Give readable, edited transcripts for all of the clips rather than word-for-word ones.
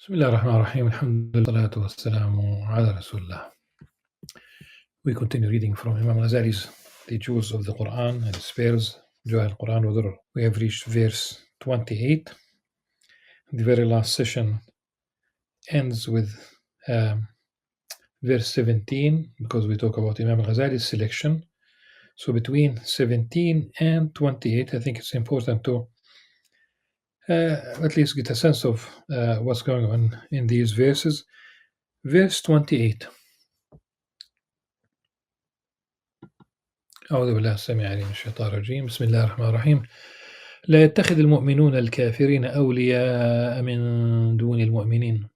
بسم الله الرحمن الرحيم الحمد لله والصلاة والسلام على رسول الله. We continue reading from Imam Al-Ghazali's The Jewels of the Qur'an and Spares Jawahir al-Quran Wadur. We have reached verse 28. The very last session ends with verse 17 because we talk about Imam Al-Ghazali's selection. So between 17 and 28, I think it's important to at least get a sense of what's going on in these verses. Verse 28. أعوذ بالله السميع العليم من الشيطان الرجيم بسم الله الرحمن الرحيم لا يتخذ المؤمنون الكافرين أولياء من دون المؤمنين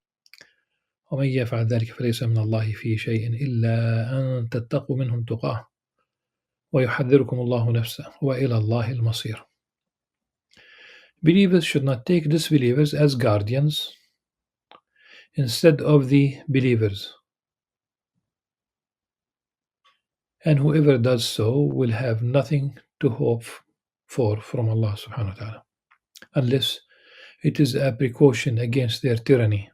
ومن يفعل ذلك فليس من الله في شيء إلا أن تتقوا منهم تقاه ويحذركم الله نفسه وإلى الله المصير. Believers should not take disbelievers as guardians instead of the believers, and whoever does so will have nothing to hope for from Allah subhanahu wa ta'ala, unless it is a precaution against their tyranny.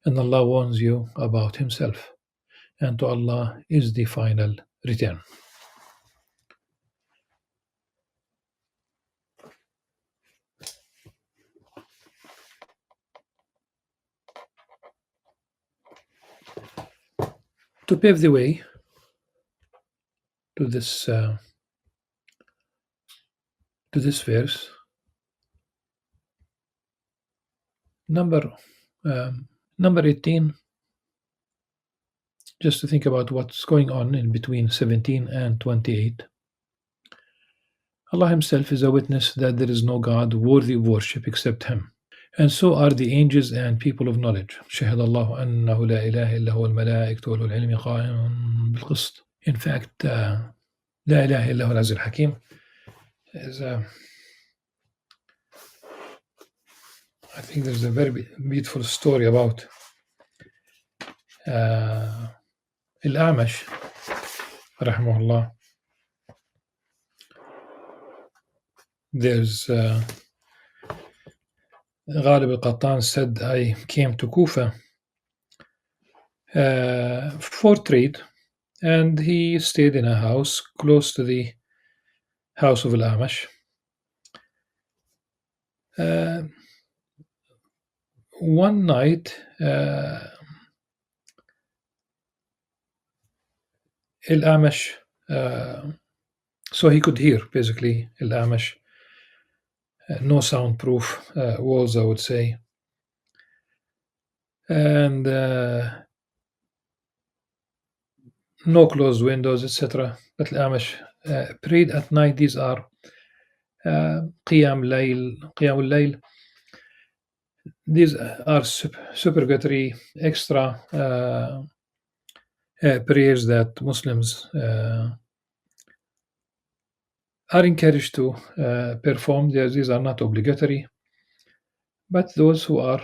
And Allah warns you about Himself, and to Allah is the final return. To pave the way to this verse, number 18, just to think about what's going on in between 17 and 28. Allah Himself is a witness that there is no God worthy of worship except Him, and so are the angels and people of knowledge. شهد الله أنه لا إله إلا هو الملائكة وأولو العلم قائما بالقسط. In fact, لا إله إلا هو العزيز الحكيم is I think there's a very beautiful story about Al-A'mash rahimahullah. There's Ghalib al-Qattan said, I came to Kufa for trade, and he stayed in a house close to the house of Al-A'mash. One night, Al-A'mash, so he could hear basically Al-A'mash, no soundproof walls, I would say, and no closed windows, etc. But Al-A'mash prayed at night. These are Qiyam al-Layl. These are supererogatory, extra prayers that Muslims are encouraged to perform. These are not obligatory, but those who are,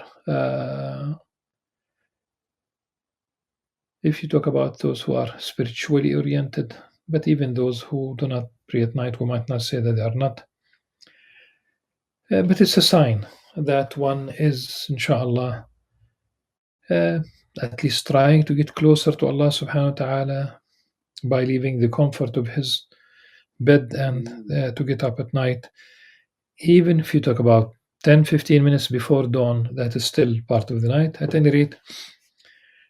if you talk about those who are spiritually oriented, but even those who do not pray at night, we might not say that they are not. But it's a sign that one is, inshallah, at least trying to get closer to Allah subhanahu wa ta'ala by leaving the comfort of his bed and to get up at night. Even if you talk about 10-15 minutes before dawn, that is still part of the night. At any rate,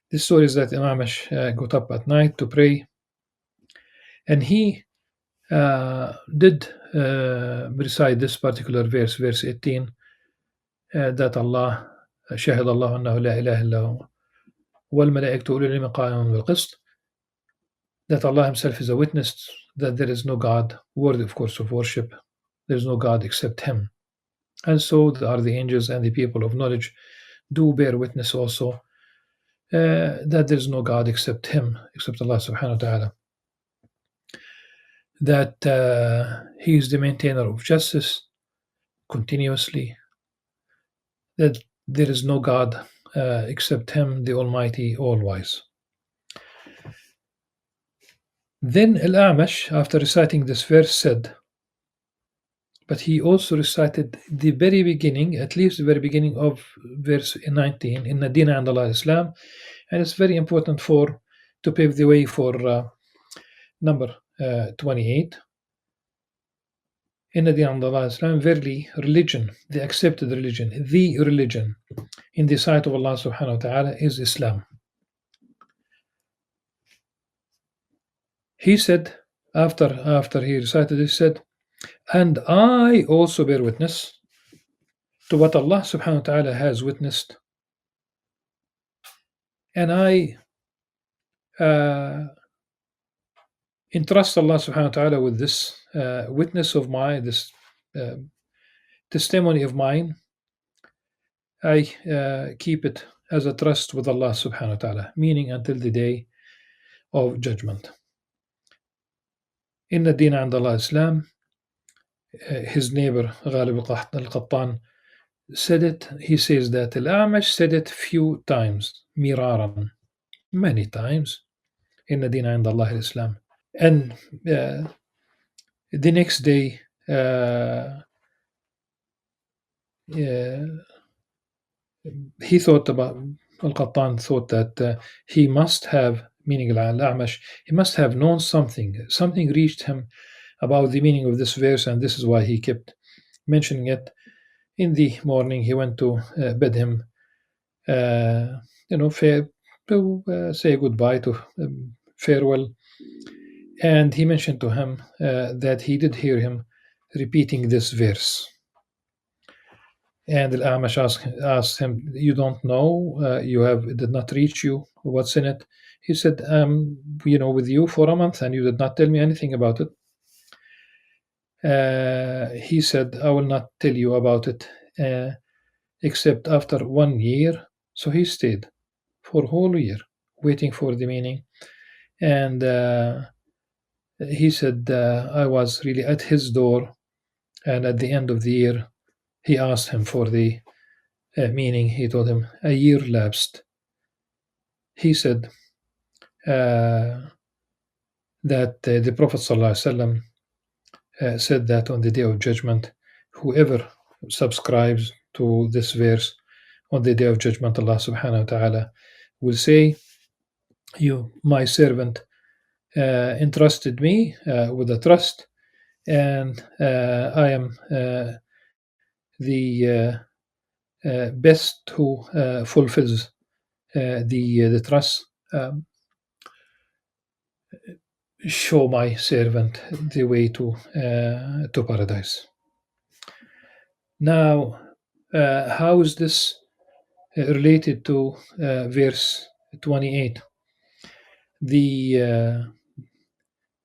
the story is that Imam got up at night to pray, and he did recite this particular verse, verse 18, that Allah شهد الله أنه لا إله إلا هو والملائكة أولو العلم قائما بالقسط, that Allah Himself is a witness that there is no God worthy, of course, of worship. There is no God except Him, and so are the angels and the people of knowledge do bear witness also that there is no God except Him, except Allah subhanahu wa ta'ala, that He is the maintainer of justice continuously, that there is no God except Him, the Almighty, All-Wise. Then Al-A'mash, after reciting this verse, said, but he also recited the very beginning, at least the very beginning of verse 19, in Nadina and Allah Islam, and it's very important for to pave the way for number 28. In Nadina and Allah Islam, verily religion, the accepted religion, the religion in the sight of Allah subhanahu wa ta'ala is Islam. He said, after he recited, he said, and I also bear witness to what Allah subhanahu wa ta'ala has witnessed, and I entrust Allah subhanahu wa ta'ala with this witness of mine, this uh, testimony of mine. I keep it as a trust with Allah subhanahu wa ta'ala, meaning until the day of judgment. In the Deen and Allah Islam, his neighbor Ghalib al-Qattan said it. He says that Al-Amash said it few times, miraran, many times, in the Deen and Allah Islam. And the next day, he thought about Al-Qattan thought that he must have, meaning Al-Amash, he must have known something. Something reached him about the meaning of this verse, and this is why he kept mentioning it. In the morning, he went to bed him, to say goodbye, to farewell, and he mentioned to him that he did hear him repeating this verse. And Al-Amash asked him, "You don't know? It did not reach you? What's in it?" He said, with you for a month, and you did not tell me anything about it." He said, "I will not tell you about it except after 1 year." So he stayed for a whole year waiting for the meaning. And he said, I was really at his door, and at the end of the year, he asked him for the meaning. He told him a year lapsed. He said that the Prophet ﷺ said that on the day of judgment, whoever subscribes to this verse on the day of judgment, Allah subhanahu wa ta'ala will say, "You, my servant, entrusted me with a trust, and I am the best who fulfills the trust. Show my servant the way to paradise." Now, how is this related to verse 28? The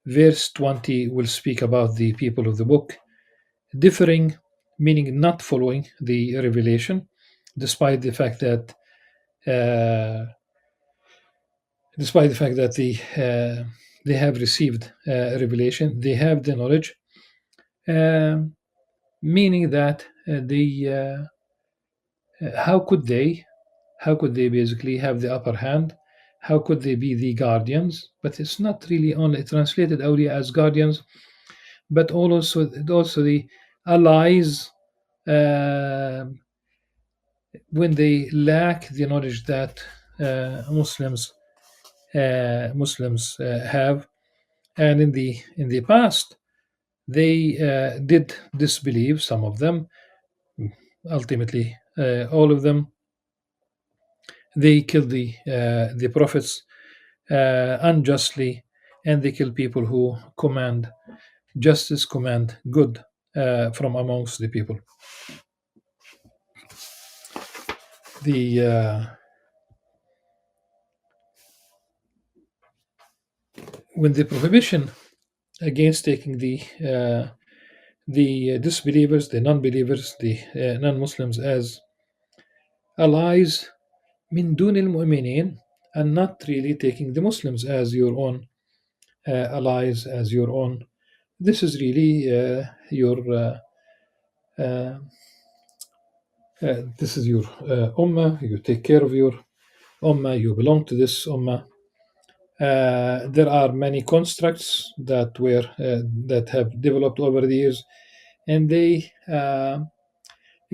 verse 20 will speak about the people of the book differing, meaning not following the revelation, despite the fact that they have received revelation, they have the knowledge, meaning that how could they basically have the upper hand? How could they be the guardians? But it's not really only translated awliya as guardians, but also the allies when they lack the knowledge that Muslims have. And in the past, they did disbelieve. Some of them, ultimately all of them, they killed the prophets unjustly, and they kill people who command justice, command good from amongst the people. When the prohibition against taking the disbelievers, the non-believers, the non-Muslims as allies min dun al-mu'minin, and not really taking the Muslims as your own allies, as your own. This is really this is your ummah. You take care of your ummah. You belong to this ummah. There are many constructs that have developed over the years, and they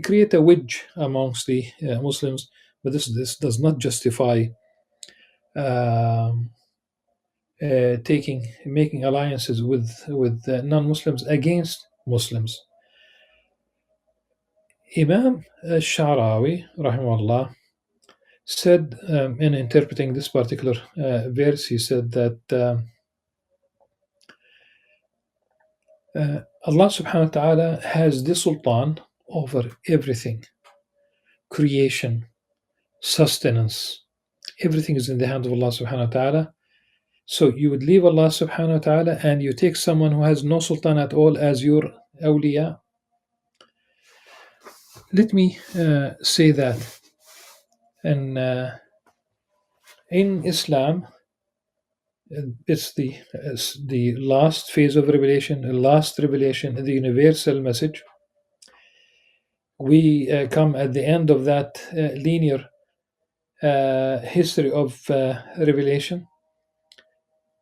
create a wedge amongst the Muslims. But this does not justify um, taking making alliances with non-Muslims against Muslims. Imam Sharawi, rahimahullah, said in interpreting this particular verse, he said that Allah subhanahu wa ta'ala has the sultan over everything, creation, sustenance. Everything is in the hands of Allah subhanahu wa ta'ala. So you would leave Allah subhanahu wa ta'ala and you take someone who has no sultan at all as your awliya. Let me say that in Islam, it's the last phase of revelation, the last revelation, the universal message. We come at the end of that linear history of revelation.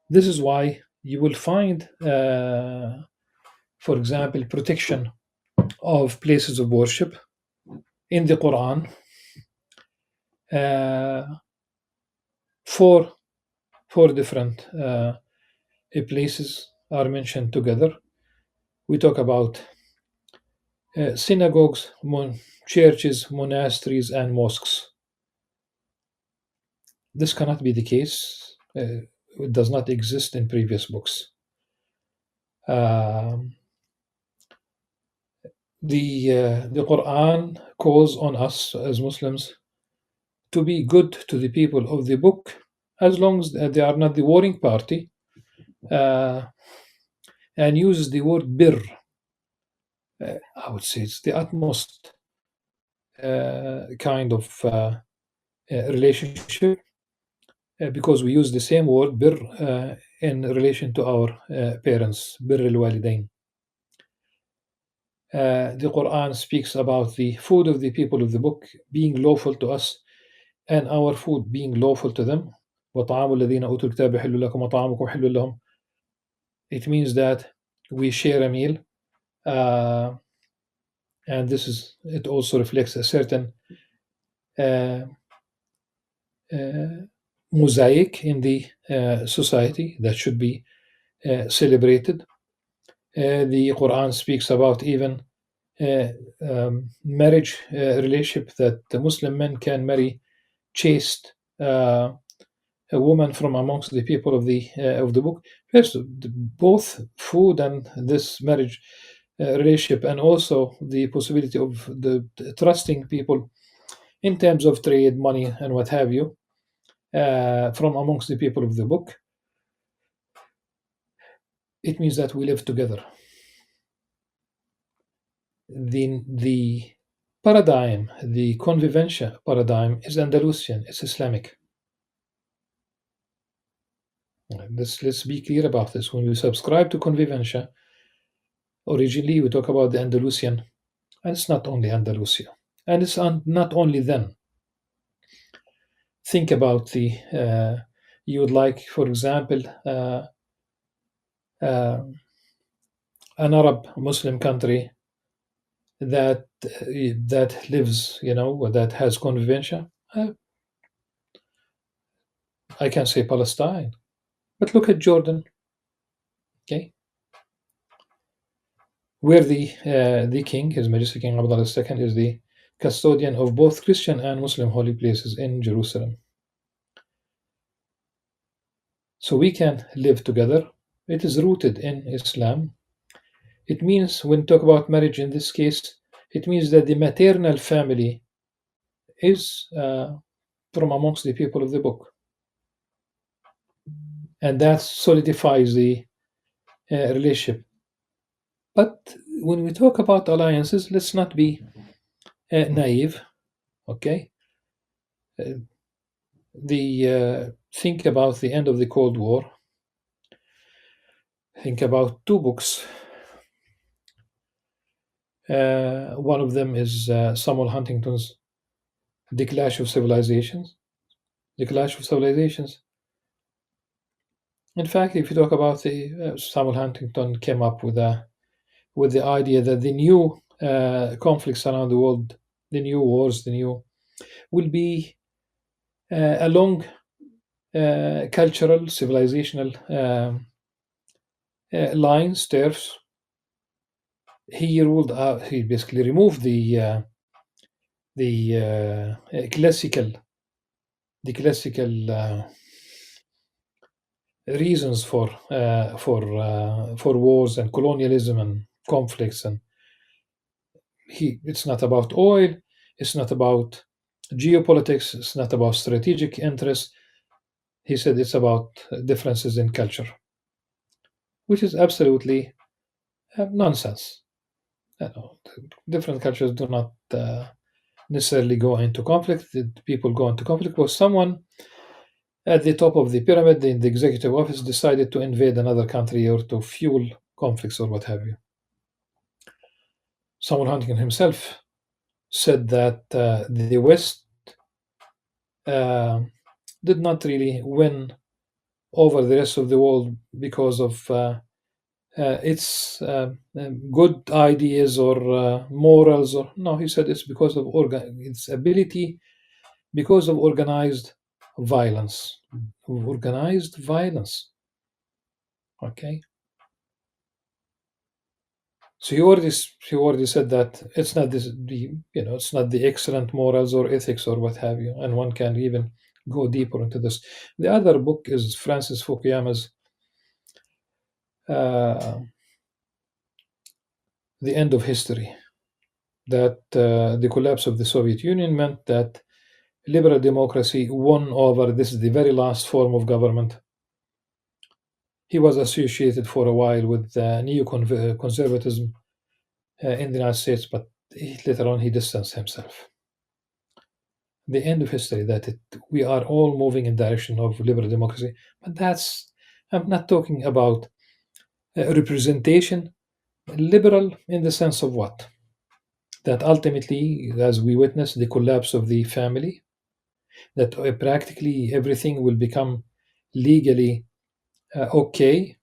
This is why you will find, for example, protection of places of worship in the Quran. Four different places are mentioned together. We talk about synagogues, churches, monasteries, and mosques. This cannot be the case. It does not exist in previous books. The Quran calls on us as Muslims to be good to the people of the book, as long as they are not the warring party, and uses the word bir. I would say it's the utmost kind of relationship, because we use the same word bir in relation to our parents, bir al-walidain. The Quran speaks about the food of the people of the book being lawful to us and our food being lawful to them. وَطَعَامُ الَّذِينَ أُوتُوا الْكِتَابَ حِلٌّ لَكُمْ وَطَعَامُكُمْ حِلٌّ لَهُمْ. It means that we share a meal, and it also reflects a certain mosaic in the society that should be celebrated. The Quran speaks about even marriage relationship, that the Muslim men can marry chaste a woman from amongst the people of the book. First, both food and this marriage relationship, and also the possibility of the trusting people in terms of trade, money, and what have you, from amongst the people of the book. It means that we live together. The paradigm, the convivencia paradigm, is Andalusian, it's Islamic. Let's be clear about this. When we subscribe to convivencia, originally we talk about the Andalusian, and it's not only Andalusia, and it's not only then. Think about you would like, for example, an Arab Muslim country that lives, that has convivencia. I can say Palestine, but look at Jordan, okay, where the king, His Majesty King Abdullah II, is the custodian of both Christian and Muslim holy places in Jerusalem. So we can live together. It is rooted in Islam. It means, when we talk about marriage in this case, it means that the maternal family is from amongst the people of the book. And that solidifies the relationship. But when we talk about alliances, let's not be naive, okay? Think about the end of the Cold War. Think about two books. One of them is Samuel Huntington's The Clash of Civilizations. The Clash of Civilizations. In fact, if you talk about Samuel Huntington came up with a with the idea that the new conflicts around the world, the new wars, the new will be along cultural, civilizational lines, turfs. He ruled out. He basically removed the classical reasons for wars and colonialism and conflicts. And it's not about oil. It's not about geopolitics. It's not about strategic interests. He said it's about differences in culture, which is absolutely nonsense. Different cultures do not necessarily go into conflict. People go into conflict because someone at the top of the pyramid in the executive office decided to invade another country or to fuel conflicts or what have you. Samuel Huntington himself said that the West uh, did not really win over the rest of the world because of its good ideas or morals. Or no, he said it's because of its ability, because of organized violence. Organized violence. Okay. So he already said that it's not it's not the excellent morals or ethics or what have you, and one can even go deeper into this. The other book is Francis Fukuyama's uh, The End of History. That the collapse of the Soviet Union meant that liberal democracy won over. This is the very last form of government. He was associated for a while with neo-conservatism in the United States, but later on he distanced himself. The end of history, that we are all moving in the direction of liberal democracy. But I'm not talking about representation. Liberal in the sense of what? That ultimately, as we witness the collapse of the family, that practically everything will become legally okay.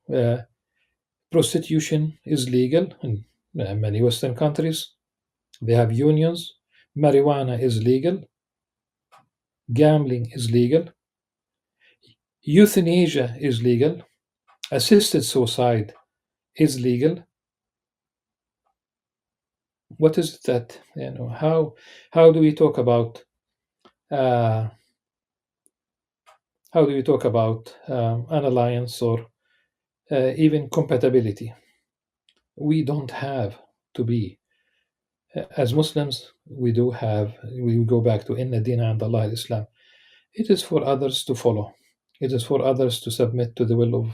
Prostitution is legal in many Western countries. They have unions. Marijuana is legal. Gambling is legal. Euthanasia is legal. Assisted suicide is legal. What is it that how do we talk about uh, an alliance or even compatibility? We don't have to be as Muslims. We do have. We go back to Inna Dina and Allah Islam. It is for others to follow. It is for others to submit to the will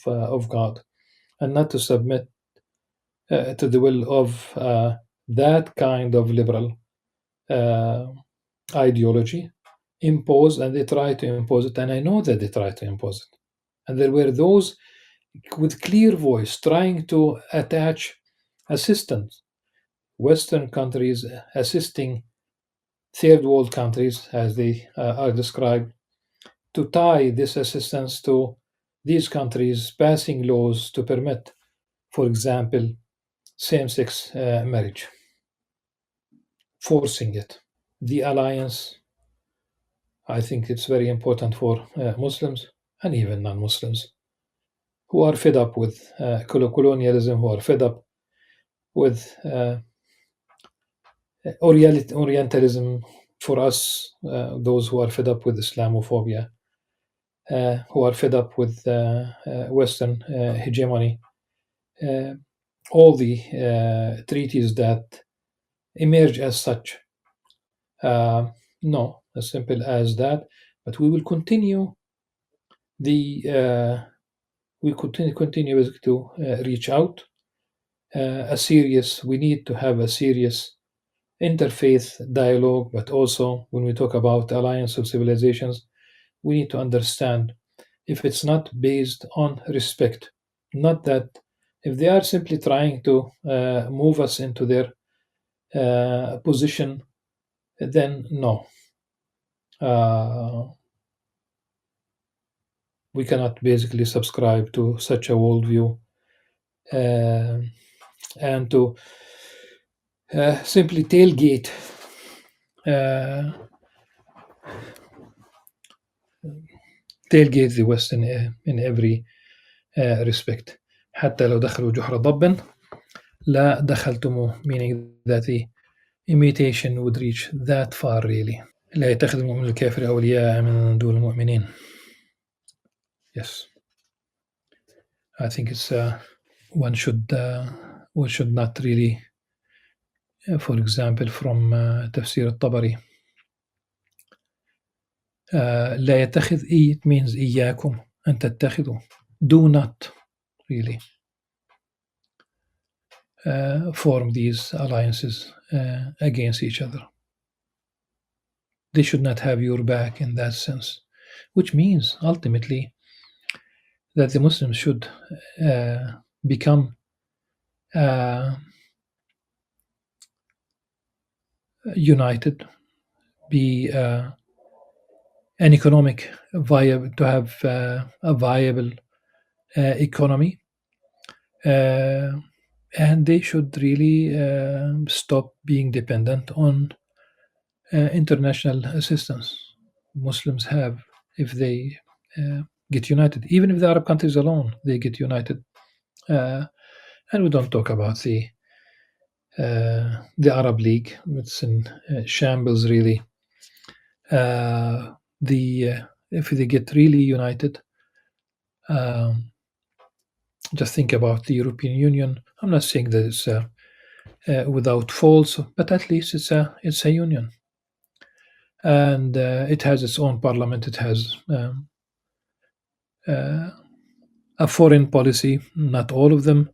of God, and not to submit to the will of that kind of liberal uh, ideology imposed, and they try to impose it. And I know that they try to impose it. And there were those with clear voice trying to attach assistance, Western countries assisting third world countries, as they are described, to tie this assistance to these countries passing laws to permit, for example, same sex marriage, forcing it. The alliance, I think it's very important for Muslims and even non Muslims who are fed up with colonialism, who are fed up with Orientalism, for us, those who are fed up with Islamophobia, who are fed up with Western hegemony, uh, all the treaties that emerge as such. No, as simple as that. But we will continue the we continue basically to reach out. We need to have a serious interfaith dialogue, but also when we talk about alliance of civilizations, we need to understand if it's not based on respect, not that if they are simply trying to move us into their position, then no. We cannot basically subscribe to such a worldview. Uh, and to simply uh, tailgate the West in every respect. حتى لو دخلوا جحر ضب لا دخلتموه, meaning that the imitation would reach that far really. لا يتخذ المؤمن الكافر أولياء من دون المؤمنين. Yes, I think it's one should not really, for example, from تفسير الطبري, لا يتخذ, it means إياكم أن تتخذوا, do not really form these alliances against each other. They should not have your back in that sense, which means ultimately that the Muslims should become united, be an economic viable, to have a viable economy, and they should really stop being dependent on international assistance. Muslims have, if they get united, even if the Arab countries alone they get united, and we don't talk about the Arab League, it's in shambles really. If they get really united, um, just think about the European Union. I'm not saying that it's without faults, but at least it's a union, and it has its own parliament. It has uh, a foreign policy. Not all of them,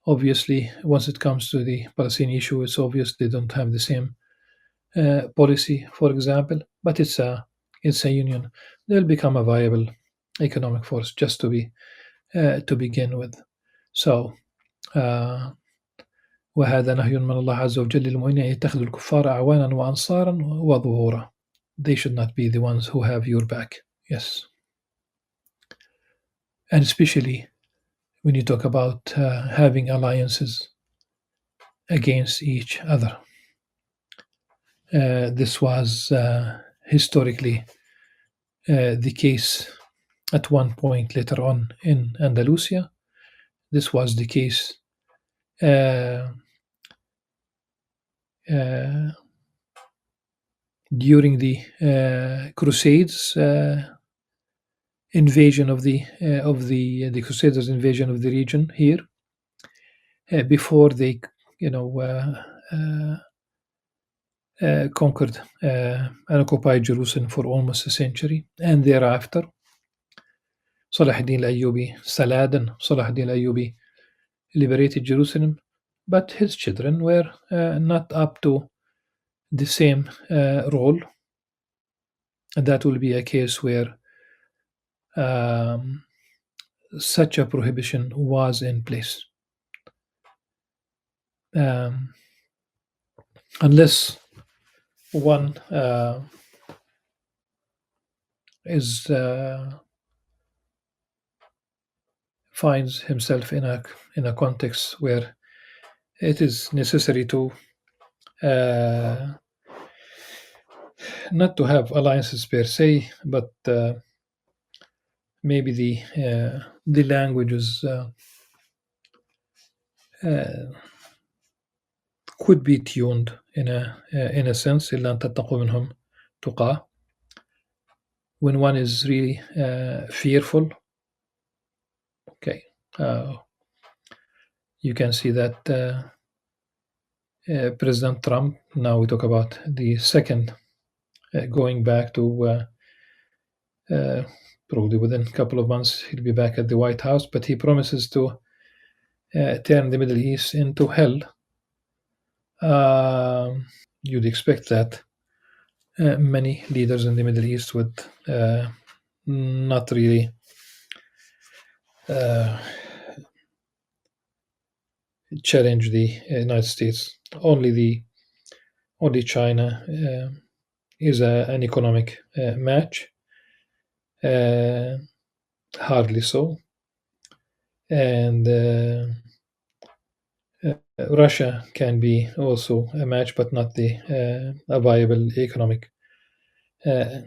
obviously. Once it comes to the Palestinian issue, it's obvious they don't have the same policy, for example. But it's a union. They'll become a viable economic force just to begin with. So. وهذا نهي من الله عز وجل للمؤمنين أن يتخذوا الكفار أعوانا وأنصارا وظهورا. They should not be the ones who have your back. Yes. And especially when you talk about having alliances against each other. This was historically the case at one point later on in Andalusia. This was the case during the Crusades invasion of the Crusaders invasion of the region here, before they conquered and occupied Jerusalem for almost a century, and thereafter Saladin Salah ad-Din al-Ayyubi liberated Jerusalem, but his children were not up to the same role, and that will be a case where such a prohibition was in place. Unless one is finds himself in a context where it is necessary to not to have alliances per se, but maybe the languages could be tuned in a sense. إلا أن تتقوا منهم تقى. When one is really fearful, okay, you can see that President Trump. Now we talk about the second, going back to probably within a couple of months he'll be back at the White House, but he promises to turn the Middle East into hell. You'd expect that many leaders in the Middle East would not really challenge the United States. Only China is an economic match, hardly so, and Russia can be also a match, but not a viable economic uh,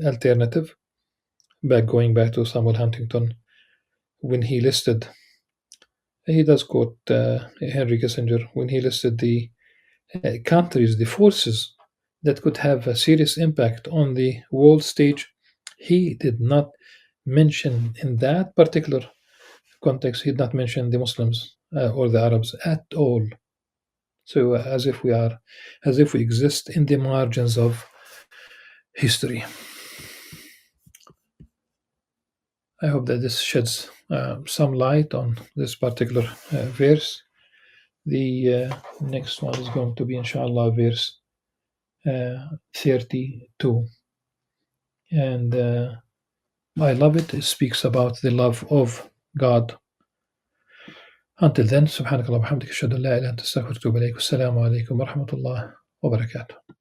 alternative. Going back to Samuel Huntington, when he does quote Henry Kissinger when he listed the countries, the forces that could have a serious impact on the world stage. He did not mention in that particular context. He did not mention the Muslims or the Arabs at all. So as if we exist in the margins of history. I hope that this sheds some light on this particular verse. The next one is going to be, inshallah, verse 32. And I love it. It speaks about the love of God. Until then, subhanakallah wa bihamdika ashhadu an la ilaha illa anta astaghfiruka wa atubu ilaik. Wassalamu alaikum wa rahmatullah wa barakatuh.